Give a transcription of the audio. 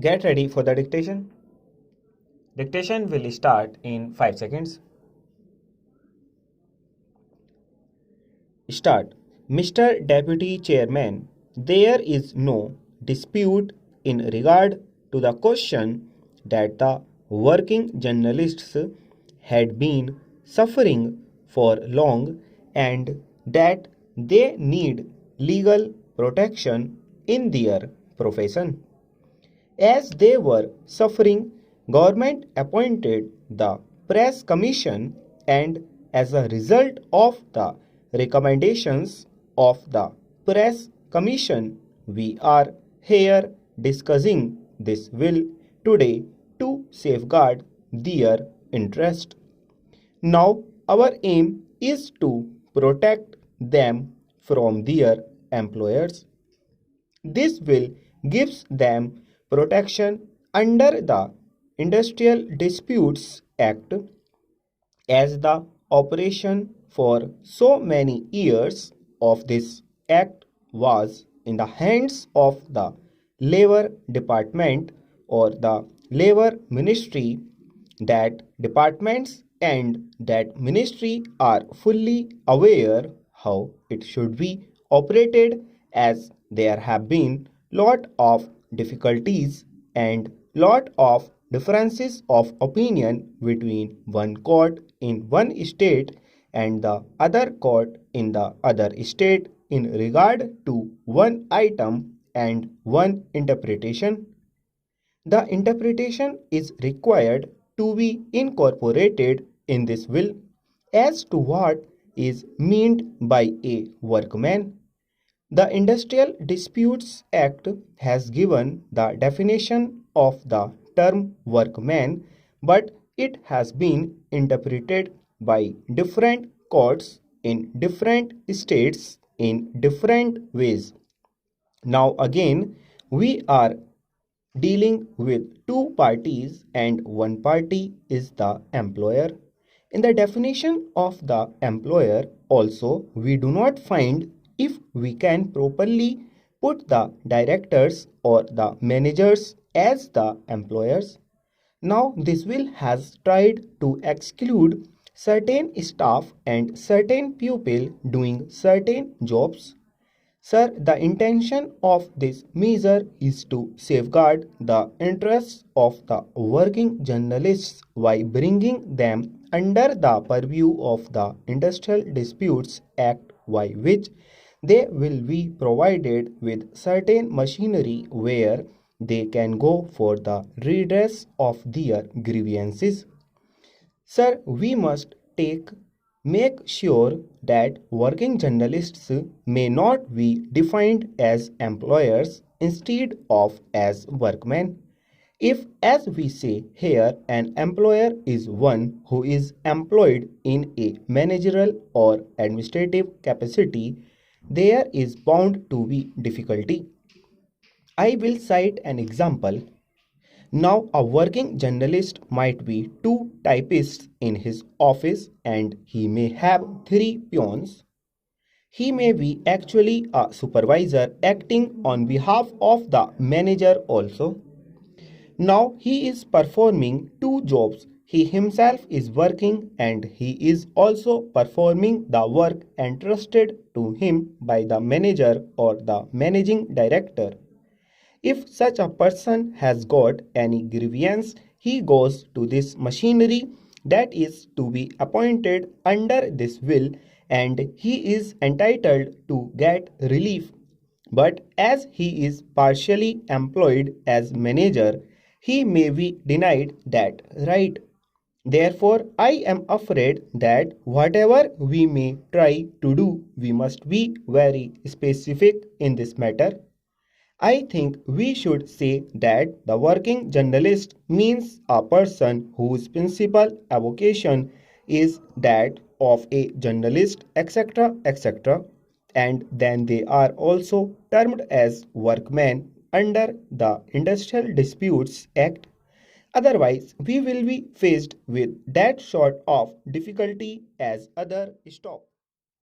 Get ready for the dictation. Dictation will start in 5 seconds. Start. Mr. Deputy Chairman, there is no dispute in regard to the question that the working journalists had been suffering for long and that they need legal protection in their profession. As they were suffering, government appointed the Press Commission, and as a result of the recommendations of the Press Commission, we are here discussing this bill today to safeguard their interest. Now our aim is to protect them from their employers. This bill gives them protection under the Industrial Disputes Act. As the operation for so many years of this act was in the hands of the Labor Department or the Labor Ministry, that departments and that ministry are fully aware how it should be operated, as there have been lot of difficulties and lot of differences of opinion between one court in one state and the other court in the other state in regard to one item and one interpretation. The interpretation is required to be incorporated in this bill as to what is meant by a workman. The Industrial Disputes Act has given the definition of the term workman, but it has been interpreted by different courts in different states in different ways. Now again, we are dealing with two parties and one party is the employer. In the definition of the employer also, we do not find if we can properly put the directors or the managers as the employers. Now this bill has tried to exclude certain staff and certain people doing certain jobs. Sir, the intention of this measure is to safeguard the interests of the working journalists by bringing them under the purview of the Industrial Disputes Act, by which they will be provided with certain machinery where they can go for the redress of their grievances. Sir, we must make sure that working journalists may not be defined as employers instead of as workmen. If, as we say here, an employer is one who is employed in a managerial or administrative capacity, there is bound to be difficulty. I will cite an example. Now, a working journalist might be two typists in his office and he may have three peons. He may be actually a supervisor acting on behalf of the manager also. Now, he is performing two jobs. He himself is working and he is also performing the work entrusted to him by the manager or the managing director. If such a person has got any grievance, he goes to this machinery that is to be appointed under this bill and he is entitled to get relief. But as he is partially employed as manager, he may be denied that right. Therefore, I am afraid that whatever we may try to do, we must be very specific in this matter. I think we should say that the working journalist means a person whose principal avocation is that of a journalist, etc., etc., and then they are also termed as workmen under the Industrial Disputes Act. Otherwise, we will be faced with that sort of difficulty as other stop.